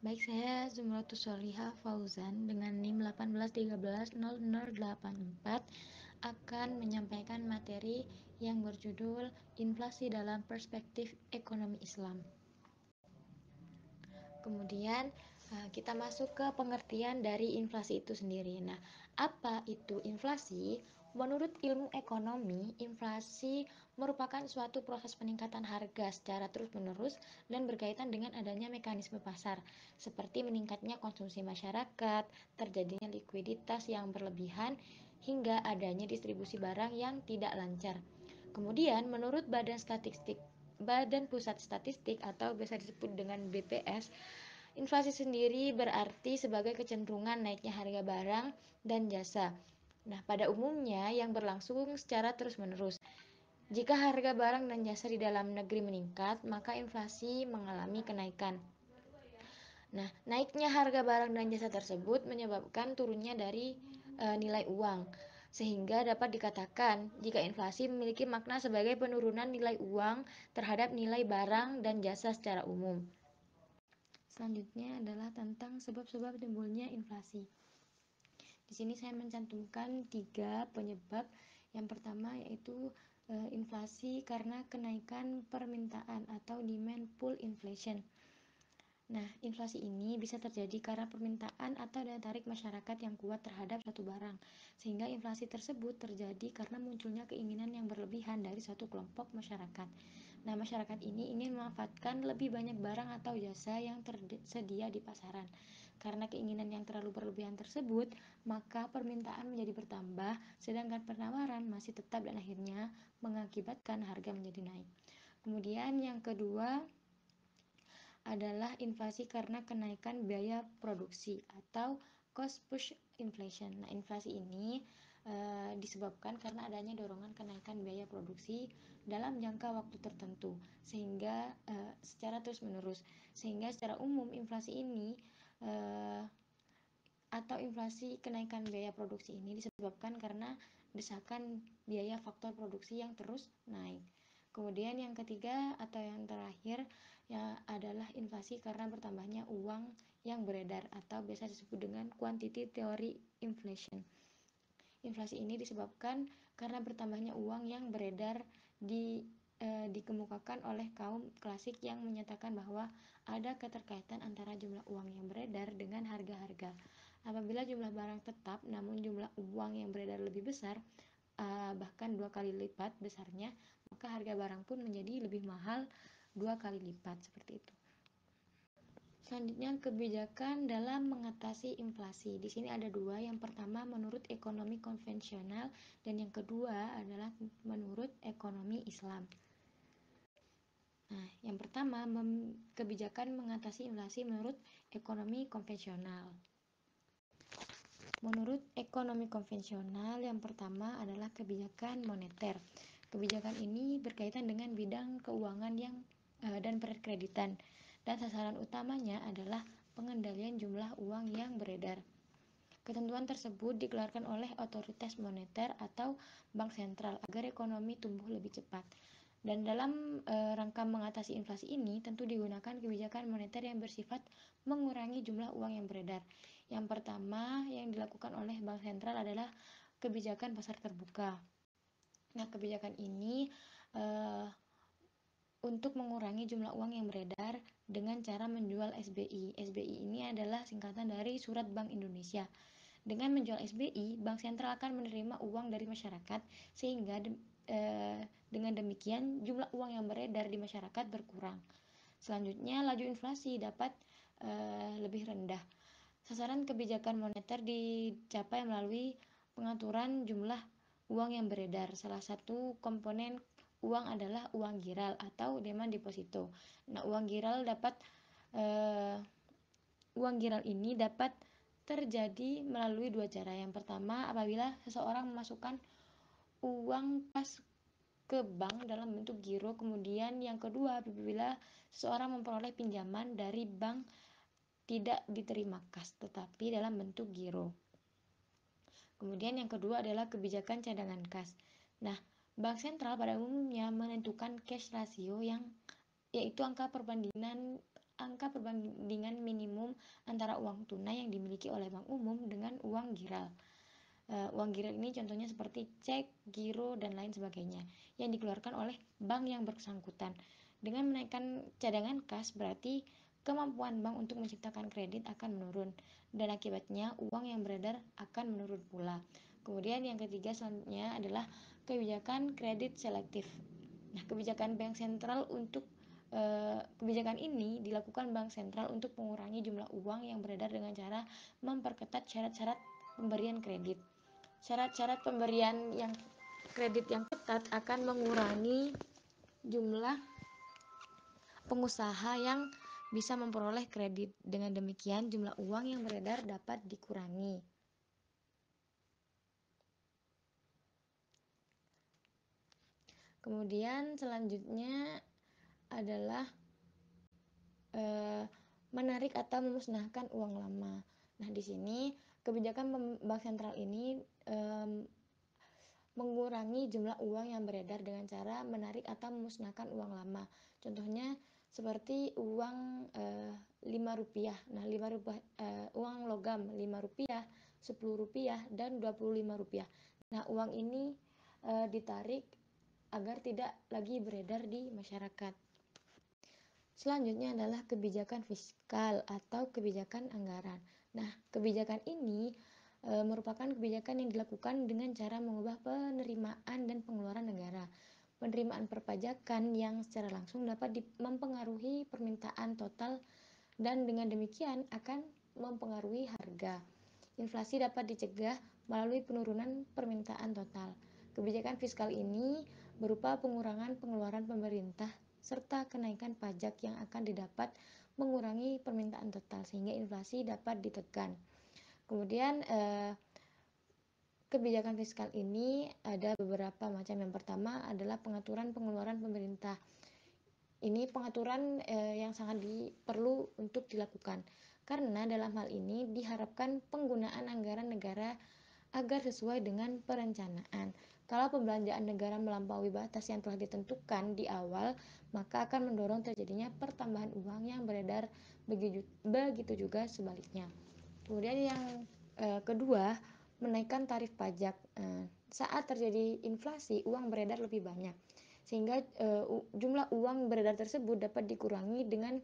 Baik, saya Zumratus Solihah Fauzan dengan NIM 18130084 akan menyampaikan materi yang berjudul Inflasi dalam Perspektif Ekonomi Islam. Kemudian kita masuk ke pengertian dari inflasi itu sendiri. Nah, apa itu inflasi? Menurut ilmu ekonomi, inflasi merupakan suatu proses peningkatan harga secara terus-menerus dan berkaitan dengan adanya mekanisme pasar, seperti meningkatnya konsumsi masyarakat, terjadinya likuiditas yang berlebihan, hingga adanya distribusi barang yang tidak lancar. Kemudian, menurut Badan Pusat Statistik atau biasa disebut dengan BPS, inflasi sendiri berarti sebagai kecenderungan naiknya harga barang dan jasa. Nah, pada umumnya yang berlangsung secara terus-menerus. Jika harga barang dan jasa di dalam negeri meningkat, maka inflasi mengalami kenaikan. Nah, naiknya harga barang dan jasa tersebut menyebabkan turunnya dari nilai uang. Sehingga dapat dikatakan jika inflasi memiliki makna sebagai penurunan nilai uang terhadap nilai barang dan jasa secara umum. Selanjutnya adalah tentang sebab-sebab timbulnya inflasi. Di sini saya mencantumkan 3 penyebab. Yang pertama yaitu inflasi karena kenaikan permintaan atau demand pull inflation. Nah, inflasi ini bisa terjadi karena permintaan atau daya tarik masyarakat yang kuat terhadap suatu barang, sehingga inflasi tersebut terjadi karena munculnya keinginan yang berlebihan dari suatu kelompok masyarakat. Nah, masyarakat ini ingin memanfaatkan lebih banyak barang atau jasa yang tersedia di pasaran. Karena keinginan yang terlalu berlebihan tersebut, maka permintaan menjadi bertambah, sedangkan penawaran masih tetap dan akhirnya mengakibatkan harga menjadi naik. Kemudian yang kedua adalah inflasi karena kenaikan biaya produksi atau cost push inflation. Nah, inflasi ini disebabkan karena adanya dorongan kenaikan biaya produksi dalam jangka waktu tertentu sehingga secara terus-menerus. Sehingga secara umum inflasi ini atau inflasi kenaikan biaya produksi ini disebabkan karena desakan biaya faktor produksi yang terus naik. Kemudian yang ketiga atau yang terakhir ya adalah inflasi karena bertambahnya uang yang beredar atau biasa disebut dengan quantity theory inflation. Inflasi ini disebabkan karena bertambahnya uang yang beredar dikemukakan oleh kaum klasik yang menyatakan bahwa ada keterkaitan antara jumlah uang yang beredar dengan harga-harga. Apabila jumlah barang tetap namun jumlah uang yang beredar lebih besar, bahkan 2 kali lipat besarnya, maka harga barang pun menjadi lebih mahal 2 kali lipat, seperti itu. Selanjutnya, kebijakan dalam mengatasi inflasi. Di sini ada 2. Yang pertama menurut ekonomi konvensional dan yang kedua adalah menurut ekonomi Islam. Nah, yang pertama kebijakan mengatasi inflasi menurut ekonomi konvensional. Menurut ekonomi konvensional, yang pertama adalah kebijakan moneter. Kebijakan ini berkaitan dengan bidang keuangan dan perkreditan, dan sasaran utamanya adalah pengendalian jumlah uang yang beredar. Ketentuan tersebut dikeluarkan oleh otoritas moneter atau bank sentral agar ekonomi tumbuh lebih cepat. Dan dalam rangka mengatasi inflasi ini tentu digunakan kebijakan moneter yang bersifat mengurangi jumlah uang yang beredar. Yang pertama yang dilakukan oleh bank sentral adalah kebijakan pasar terbuka. Nah, kebijakan ini untuk mengurangi jumlah uang yang beredar dengan cara menjual SBI. SBI ini adalah singkatan dari Surat Bank Indonesia. Dengan menjual SBI, bank sentral akan menerima uang dari masyarakat sehingga dengan demikian jumlah uang yang beredar di masyarakat berkurang. Selanjutnya, laju inflasi dapat lebih rendah. Sasaran kebijakan moneter dicapai melalui pengaturan jumlah uang yang beredar. Salah satu komponen uang adalah uang giral atau demand deposito. Nah, uang giral ini dapat terjadi melalui 2 cara. Yang pertama, apabila seseorang memasukkan uang kas ke bank dalam bentuk giro. Kemudian yang kedua, apabila seseorang memperoleh pinjaman dari bank tidak diterima kas tetapi dalam bentuk giro. Kemudian yang kedua adalah kebijakan cadangan kas. Nah, bank sentral pada umumnya menentukan cash ratio yaitu angka perbandingan angka perbandingan minimum antara uang tunai yang dimiliki oleh bank umum dengan uang giral. Uang giral ini contohnya seperti cek, giro, dan lain sebagainya yang dikeluarkan oleh bank yang bersangkutan. Dengan menaikkan cadangan kas berarti kemampuan bank untuk menciptakan kredit akan menurun dan akibatnya uang yang beredar akan menurun pula. Kemudian yang ketiga selanjutnya adalah kebijakan kredit selektif. Nah, kebijakan ini dilakukan bank sentral untuk mengurangi jumlah uang yang beredar dengan cara memperketat syarat-syarat pemberian kredit. Syarat-syarat pemberian yang kredit yang ketat akan mengurangi jumlah pengusaha yang bisa memperoleh kredit. Dengan demikian, jumlah uang yang beredar dapat dikurangi. Kemudian selanjutnya adalah menarik atau memusnahkan uang lama. Nah, di sini kebijakan bank sentral ini mengurangi jumlah uang yang beredar dengan cara menarik atau memusnahkan uang lama. Contohnya seperti uang 5 rupiah. Nah, 5 rupiah, uang logam 5 rupiah, 10 rupiah, dan 25 rupiah. Nah, uang ini ditarik agar tidak lagi beredar di masyarakat. Selanjutnya adalah kebijakan fiskal atau kebijakan anggaran. Nah, kebijakan ini merupakan kebijakan yang dilakukan dengan cara mengubah penerimaan dan pengeluaran negara. Penerimaan perpajakan yang secara langsung dapat mempengaruhi permintaan total dan dengan demikian akan mempengaruhi harga. Inflasi dapat dicegah melalui penurunan permintaan total. Kebijakan fiskal ini berupa pengurangan pengeluaran pemerintah serta kenaikan pajak yang akan didapat mengurangi permintaan total sehingga inflasi dapat ditekan. Kemudian kebijakan fiskal ini ada beberapa macam. Yang pertama adalah pengaturan pengeluaran pemerintah. Ini pengaturan yang sangat perlu untuk dilakukan karena dalam hal ini diharapkan penggunaan anggaran negara agar sesuai dengan perencanaan. Kalau pembelanjaan negara melampaui batas yang telah ditentukan di awal, maka akan mendorong terjadinya pertambahan uang yang beredar, begitu juga sebaliknya. Kemudian yang kedua, menaikkan tarif pajak. Saat terjadi inflasi, uang beredar lebih banyak, sehingga jumlah uang beredar tersebut dapat dikurangi dengan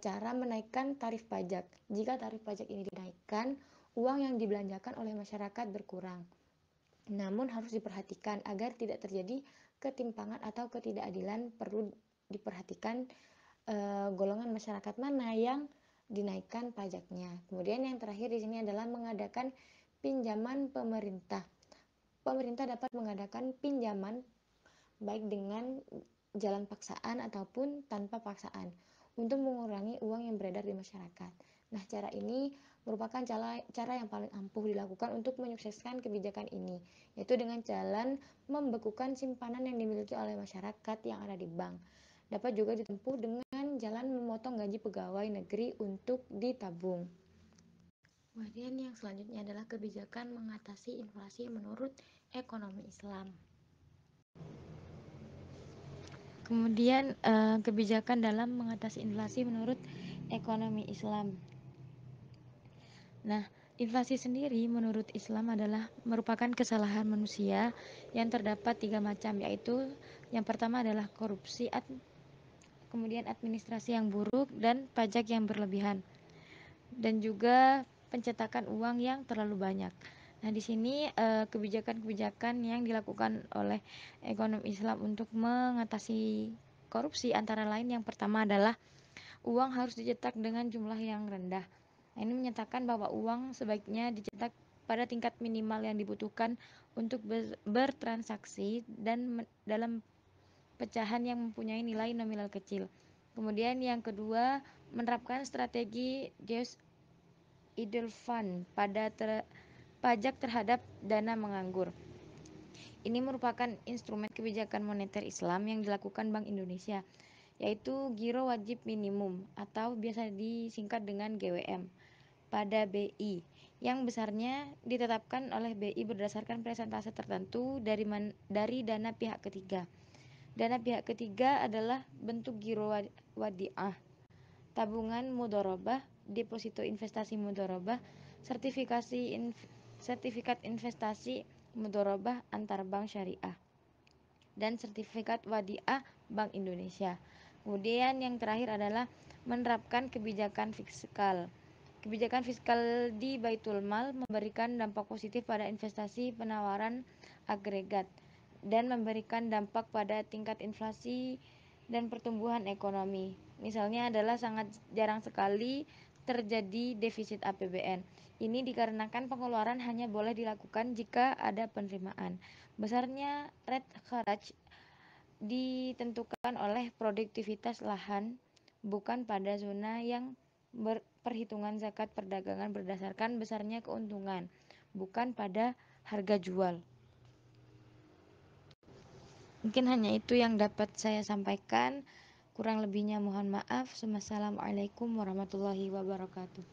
cara menaikkan tarif pajak. Jika tarif pajak ini dinaikkan, uang yang dibelanjakan oleh masyarakat berkurang. Namun harus diperhatikan agar tidak terjadi ketimpangan atau ketidakadilan. Perlu diperhatikan golongan masyarakat mana yang dinaikkan pajaknya. Kemudian yang terakhir di sini adalah mengadakan pinjaman pemerintah. Pemerintah dapat mengadakan pinjaman baik dengan jalan paksaan ataupun tanpa paksaan untuk mengurangi uang yang beredar di masyarakat. Nah, cara ini merupakan cara yang paling ampuh dilakukan untuk menyukseskan kebijakan ini, yaitu dengan jalan membekukan simpanan yang dimiliki oleh masyarakat yang ada di bank. Dapat juga ditempuh dengan jalan memotong gaji pegawai negeri untuk ditabung. Kemudian yang selanjutnya adalah kebijakan mengatasi inflasi menurut ekonomi Islam. Kemudian kebijakan dalam mengatasi inflasi menurut ekonomi Islam. Nah, inflasi sendiri menurut Islam adalah merupakan kesalahan manusia yang terdapat 3 macam, yaitu yang pertama adalah korupsi, kemudian administrasi yang buruk, dan pajak yang berlebihan, dan juga pencetakan uang yang terlalu banyak. Nah, di sini kebijakan-kebijakan yang dilakukan oleh ekonomi Islam untuk mengatasi korupsi antara lain yang pertama adalah uang harus dicetak dengan jumlah yang rendah. Nah, ini menyatakan bahwa uang sebaiknya dicetak pada tingkat minimal yang dibutuhkan untuk bertransaksi dan dalam pecahan yang mempunyai nilai nominal kecil. Kemudian yang kedua, menerapkan strategi Geus Edelfund pada pajak terhadap dana menganggur. Ini merupakan instrumen kebijakan moneter Islam yang dilakukan Bank Indonesia, yaitu giro wajib minimum atau biasa disingkat dengan GWM pada BI, yang besarnya ditetapkan oleh BI berdasarkan persentase tertentu dari dana pihak ketiga. Dana pihak ketiga adalah bentuk giro wadiah. tabungan mudharabah, deposito investasi mudharabah, sertifikat investasi mudharabah antar bank syariah, dan sertifikat wadiah Bank Indonesia. Kemudian yang terakhir adalah menerapkan kebijakan fiskal. Kebijakan fiskal di Baitul Mal memberikan dampak positif pada investasi penawaran agregat dan memberikan dampak pada tingkat inflasi dan pertumbuhan ekonomi. Misalnya adalah sangat jarang sekali terjadi defisit APBN. Ini dikarenakan pengeluaran hanya boleh dilakukan jika ada penerimaan. Besarnya rate kharaj ditentukan oleh produktivitas lahan, bukan pada zona yang perhitungan zakat perdagangan berdasarkan besarnya keuntungan, bukan pada harga jual. Mungkin hanya itu yang dapat saya sampaikan. Kurang lebihnya mohon maaf. Wassalamualaikum warahmatullahi wabarakatuh.